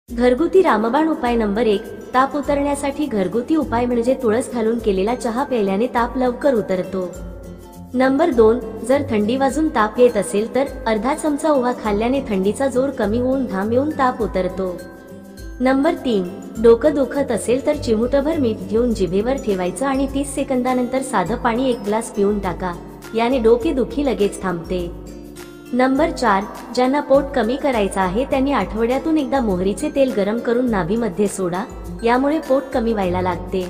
घरगुती रामबाण उपाय नंबर 1, ताप उतरण्यासाठी घरगुती उपाय म्हणजे तुळस घालून केलेला चहा प्यायल्याने ताप लवकर उतरतो। नंबर 2, जर थंडी वाजून ताप येत असेल तर अर्धा चमचा ओवा खाल्ल्याने थंडीचा जोर कमी होऊन घाम येऊन ताप उतरतो। नंबर 3, डोकं दुखत असेल तर चिमूटभर मीठ घेऊन जिभेवर ठेवायचं आणि 30 सेकंदानंतर साधं पाणी 1 ग्लास पिऊन टाका, याने डोकेदुखी लगेच थांबते। नंबर 4, ज्यांना पोट कमी करायचं आहे त्यांनी आठवड्यातून एकदा मोहरीचे तेल गरम करून नाभीमध्ये सोडा, यामुळे पोट कमी व्हायला लागते।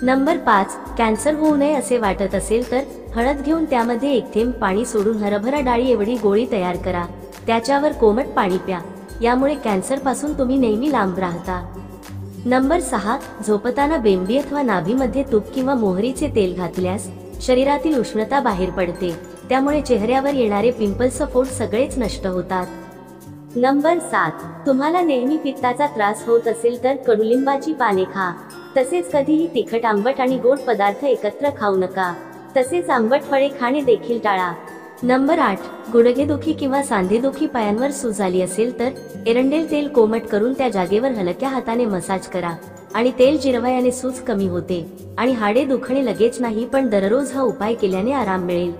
नंबर 5, कॅन्सर होऊ नये असे वाटत असेल तर हळद घेऊन त्यामध्ये 1 थेंब पाणी सोडून हरभरा डाळी एवढी गोळी तयार करा, त्याच्यावर कोमट पाणी प्या, यामुळे कॅन्सर पासून तुम्ही नेहमी लांब राहता। नंबर 6, झोपताना बेंबी अथवा नाभीमध्ये तूप किंवा मोहरीचे तेल घातल्यास शरीरातील उष्णता बाहेर पडते, त्यामुळे चेहऱ्यावर येणारे पिंपल्स फोड सगळेच नष्ट होतात। नंबर 7, तुम्हाला नेहमी पित्ताचा त्रास होत असेल तर कडुलिंबाची पाने खा, तसेच कधीही तिखट आंबट आणि गोड पदार्थ एकत्र खाऊ नका, तसेच आंबट फळे खाणे देखील टाळा। नंबर 8, गुडघेदुखी किंवा सांधेदुखी, पायांवर सूज आली असेल तर एरंडेल तेल कोमट करून त्या जागेवर हलक्या हाताने मसाज करा आणि तेल जिरवायाने सूज कमी होते आणि हाडे दुखणे लगेच नाही पण दररोज हा उपाय केल्याने आराम मिळेल।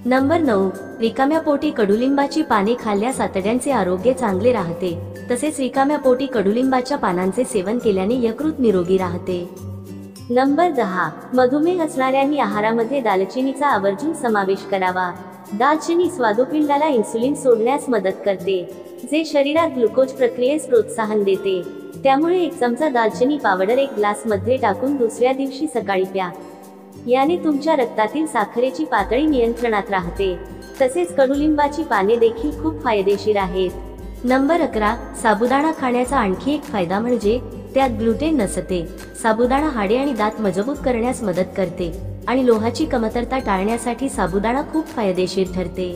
नंबर 9, रिकाम्या पोटी कडुलिंबाची पाने खाल्ल्यास आतड्यांचे आरोग्य चांगले राहते, तसेच रिकाम्या पोटी कडुलिंबाच्या पानांचे सेवन केल्याने यकृत निरोगी राहते। नंबर 10, मधुमेह असणाऱ्यांनी आहारामध्ये दालचिनीचा आवर्जून समावेश करावा। दालचिनी स्वादुपिंडाला इन्सुलिन सोडण्यास मदत करते, जे शरीरात ग्लुकोज प्रक्रियेस प्रोत्साहन देते, त्यामुळे 1 चमचा दालचिनी पावडर 1 ग्लास मध्ये टाकून दुसऱ्या दिवशी सकाळी प्या, याने तुमच्या रक्तातील साखरेची पातळी नियंत्रणात राहते। तसेच कडुलिंबाची पाने देखील खूप फायदेशीर आहेत। नंबर 11, साबुदाणा खाण्याचा आणखी एक फायदा म्हणजे त्यात ग्लुटेन नसते। साबुदाणा हाडे आणि दात मजबूत करण्यास मदत करते आणि लोहाची कमतरता टाळण्यासाठी साबुदाणा खूप फायदेशीर ठरते।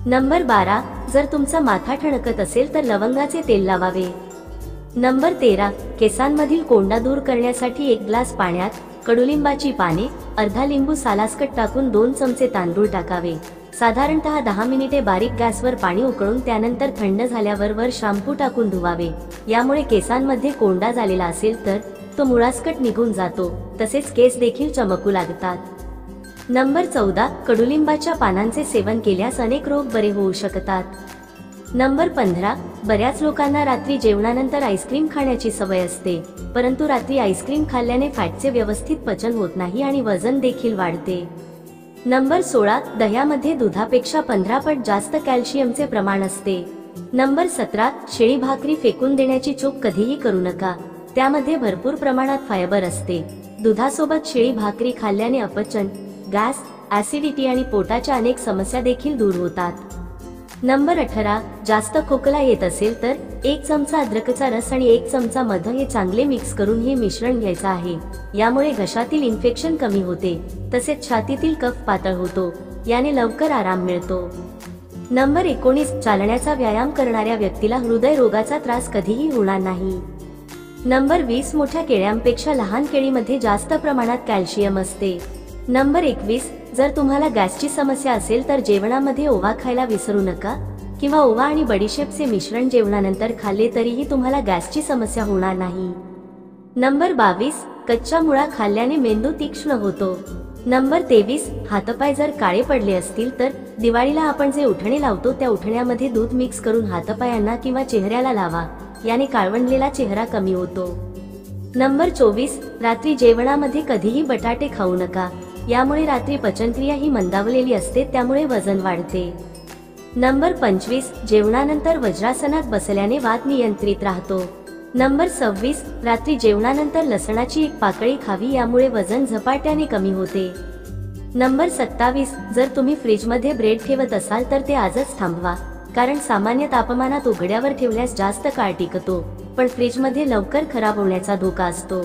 नंबर 12, जर तुमचा माथा ठणकत असेल तर लवंगाचे तेल लावावे। नंबर 13, केसांमधील कोंडा दूर करण्यासाठी 1 ग्लास पाण्यात कडुलिंबाची पाने, अर्धा लिंबू सालासकट टाकून 2 चमचे तांदूळ टाकावे, साधारणतः 10 मिनिटे बारीक गॅसवर पाणी उकळून त्यानंतर थंड झाल्यावर वर शॅम्पू टाकून धुवावे, यामुळे केसांमध्ये कोंडा झालेला असेल तर तो मुळासकट निघून जातो, तसेच केस देखील चमकू लागतात। नंबर 14, कडुलिंबाच्या पानांचे सेवन केल्यास अनेक रोग बरे होऊ शकतात। नंबर 15, बऱ्याच लोकांना रात्री जेवणानंतर आईस्क्रीम खाण्याची सवय असते, परंतु रात्री आईस्क्रीम खाल्ल्याने फॅटचे व्यवस्थित पचन होत नाही आणि वजन देखील वाढते। नंबर 16, दह्यामध्ये दुधापेक्षा 15 पट जास्त कॅल्शियमचे प्रमाण असते। नंबर 17, शेळी भाकरी फेकून देण्याची चूक कधीही करू नका, त्यामध्ये भरपूर प्रमाणात फायबर असते। दुधासोबत शेळी भाकरी खाल्ल्याने अपचन, गॅस, ऍसिडिटी आणि पोटाच्या अनेक समस्या देखील दूर होतात। नंबर 18, जास्त खोकला येत असेल तर 1 चमचा अद्रकचा रस आणि 1 चमचा मध हे चांगले मिक्स करून हे मिश्रण घ्यायचे आहे, यामुळे घशातील इन्फेक्शन कमी होते, तसेच छातीतील कफ पातळ होतो, याने लवकर आराम मिळतो। नंबर 19, चालण्याचा व्यायाम करणाऱ्या व्यक्तीला हृदय रोगाचा त्रास कधीही होणार नाही। नंबर 20, मोठ्या केळ्यांपेक्षा लहान केळीमध्ये जास्त प्रमाणात कॅल्शियम असते। नंबर 21, जर तुम्हाला गॅसची समस्या असेल तर जेवणामध्ये ओवा खायला विसरू नका, किंवा ओवा आणि बडीशेपचे मिश्रण जेवणानंतर खाल्ले तरीही तुम्हाला गॅसची समस्या होणार नाही। नंबर 22, कच्चा मुळा खाल्ल्याने मेंदू तीक्ष्ण होतो। नंबर 23, हातपाय जर काळे पडले असतील तर दिवाळीला आपण जे उठणे लावतो त्या उठण्यामध्ये दूध मिक्स करून हातपायांना किंवा चेहऱ्याला लावा, याने काळवंडलेला चेहरा कमी होतो। नंबर 24, रात्री जेवणामध्ये कधीही बटाटे खाऊ नका, यामुळे रात्री पचनक्रिया ही मंदावलेली असते, त्यामुळे वजन वाढते। नंबर 25, जेवणानंतर वज्रासनात बसल्याने वात नियंत्रित राहतो। नंबर 26, रात्री जेवणानंतर लसणाची 1 पाकळी खावी, यामुळे वजन झपाट्याने कमी होते। नंबर 27, जर तुम्ही फ्रीजमध्ये ब्रेड ठेवत असाल तर ते आजच थांबवा, कारण सामान्य तापमानात उघड्यावर ठेवल्यास जास्त काळ टिकतो, पण फ्रीजमध्ये लवकर खराब होण्याचा धोका असतो।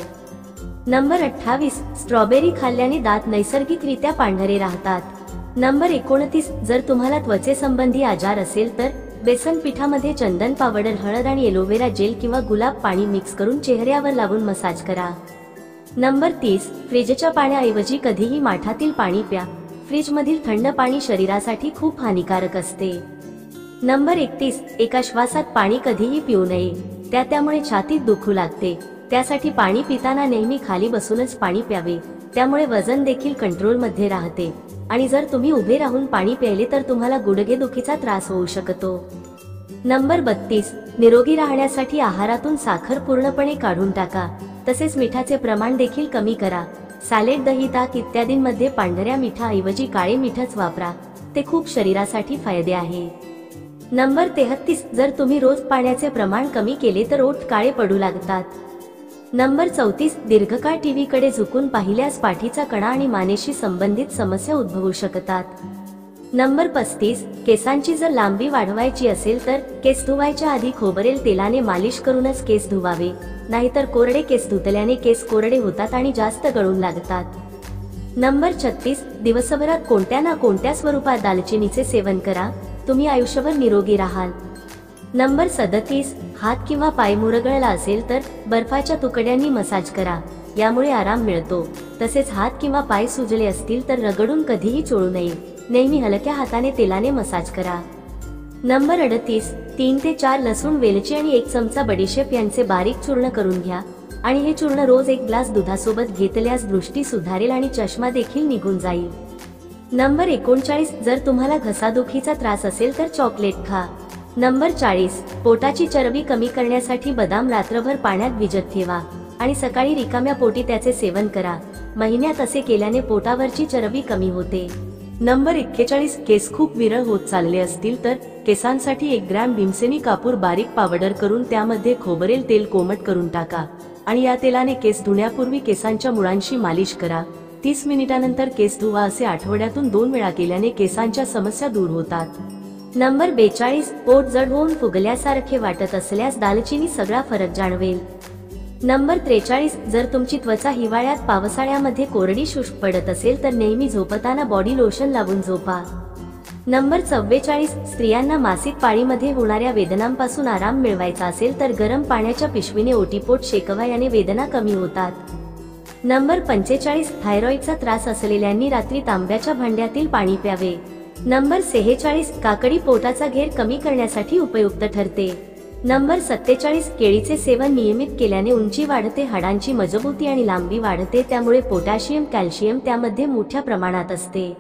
नंबर 28, स्ट्रॉबेरी खाल्ल्याने दात नैसर्गिकरित्या पांढरे राहतात। नंबर 29, जर तुम्हाला त्वचेसंबंधी आजार असेल तर बेसन पिठामध्ये चंदन पावडर, हळद आणि एलोवेरा जेल किंवा गुलाब पाणी मिक्स करून चेहऱ्यावर लावून मसाज करा। नंबर 30, फ्रीजच्या पाण्याऐवजी कधीही माठातील पाणी प्या, फ्रीजमधील थंड पाणी शरीरासाठी खूप हानिकारक असते। नंबर 31, एका श्वासात पाणी कधीही पिऊ नये, त्यामुळे छातीत दुखू लागते। त्यासाठी पाणी पिताना नेहमी खाली बसूनच पाणी प्यावे, त्यामुळे वजन देखील कंट्रोलमध्ये राहते। आणि जर तुम्ही उभे राहून पाणी प्यायले तर तुम्हाला गुडघेदुखीचा त्रास होऊ शकतो। नंबर 32, निरोगी राहण्यासाठी आहारातून साखर पूर्णपणे काढून टाका, तसेच मिठाचे प्रमाण देखील कमी करा। सॅलेड, दही, ताक इत्यादींमध्ये पांढऱ्या मिठाऐवजी काळे मीठच वापरा, ते खूप शरीरासाठी फायदे आहे। नंबर 33, जर तुम्ही रोज पाण्याचे प्रमाण कमी केले तर ओठ काळे पडू लागतात। नंबर 34, दीर्घकाळ टीव्हीकडे झुकून पाहिल्यास पाठीचा कणा आणि मानेशी संबंधित समस्या उद्भवू शकतात। नंबर 35, केसांची जर लांबी वाढवायची असेल तर केस धुवायच्या आधी खोबरेल तेलाने मालिश करूनच केस धुवावे, नाहीतर कोरडे केस धुतल्याने केस कोरडे होतात आणि जास्त गळून लागतात। नंबर 36, दिवसभरात कोणत्या ना कोणत्या स्वरूपात दालचिनीचे सेवन करा, तुम्ही आयुष्यभर निरोगी राहाल। नंबर 37, हात किंवा पाय मुरगळला असेल तर बर्फाच्या तुकड्यांनी मसाज करा, यामुळे आराम मिळतो। तसेच हात किंवा पाय सुजले असतील तर रगडून कधीही चोळू नये, नेहमी हलक्या हाताने तेलाने मसाज करा। नंबर 38, 3 ते 4 लसूण, वेलची आणि 1 चमचा बडीशेप यांचे बारीक चूर्ण करून घ्या आणि हे चूर्ण रोज 1 ग्लास दुधासोबत घेतल्यास दृष्टी सुधारेल आणि चष्मा देखील निघून जाईल। नंबर 39, जर तुम्हाला घसादुखीचा त्रास असेल तर चॉकलेट खा। नंबर 40, पोटाची चरबी कमी करण्यासाठी बदाम रात्रभर पाण्यात भिजत ठेवा आणि सकाळी रिकाम्या पोटी त्याचे सेवन करा। महिन्यात असे केल्याने पोटावरची चरबी कमी होते। नंबर 41, केस खूप विरळ होत चालले असतील तर केसांसाठी 1 ग्रॅम भीमसेनी कापूर बारीक पावडर करून त्यामध्ये खोबरेल तेल कोमट करून टाका आणि या तेलाने केस धुण्यापूर्वी केसांच्या मुळांशी मालिश करा। 30 मिनिटांनंतर केस धुवा, असे आठवड्यातून 2 वेळा केल्याने केसांच्या समस्या दूर होतात। नंबर 42, पोट जड होऊन फुगल्यासारखे वाटत असल्यास दालचिनी सगळा फरक जाणवेल। नंबर 43, जर तुमची त्वचा हिवाळ्यात पावसाळ्यामध्ये कोरडी शुष्क पडत असेल तर नेहमी झोपताना बॉडी लोशन लावून झोपा। नंबर 44, स्त्रियांना मासिक पाळीमध्ये होणाऱ्या वेदनांपासून आराम मिळवायचा असेल तर गरम पाण्याच्या पिशवीने ओटीपोट शेकवा, याने वेदना कमी होतात। नंबर 45, थायरॉइडचा त्रास असलेल्यांनी रात्री तांब्याच्या भांड्यातील पाणी प्यावे। नंबर 46, काकडी पोटाचा घेर कमी करण्यासाठी उपयुक्त ठरते। नंबर 47, केळीचे सेवन नियमित केल्याने उंची वाढते, हाडांची मजबूती आणि लांबी वाढते, त्यामुळे पोटॅशियम, कॅल्शियम त्यामध्ये मोठ्या प्रमाणात असते।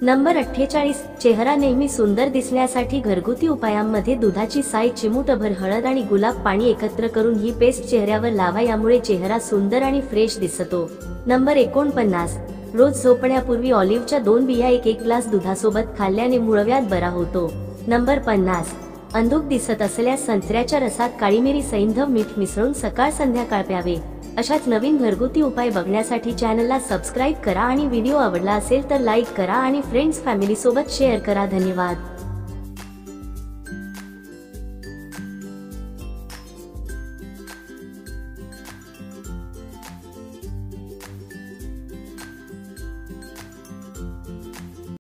नंबर 48, चेहरा नेहमी सुंदर दिसण्यासाठी घरगुती उपायांमध्ये दुधाची साय, चिमूटभर हळद आणि गुलाब पाणी एकत्र करून ही पेस्ट चेहऱ्यावर लावा, यामुळे चेहरा सुंदर आणि फ्रेश दिसतो। नंबर 49, रोज झोपण्यापूर्वी ऑलिव्हच्या 2 बिया 1 ग्लास दुधासोबत खाल्ल्याने मूळव्याध बरा होतो। नंबर 50, अंधुक दिसत असल्यास संत्र्याच्या रसात काळी मिरी, सैंधव, मीठ मिसळून सकाळ संध्याकाळ प्यावे। अशाच नवीन घरगुती उपाय बघण्यासाठी चॅनलला सबस्क्राईब करा आणि व्हिडिओ आवडला असेल तर लाईक करा आणि फ्रेंड्स फॅमिली सोबत शेअर करा। धन्यवाद।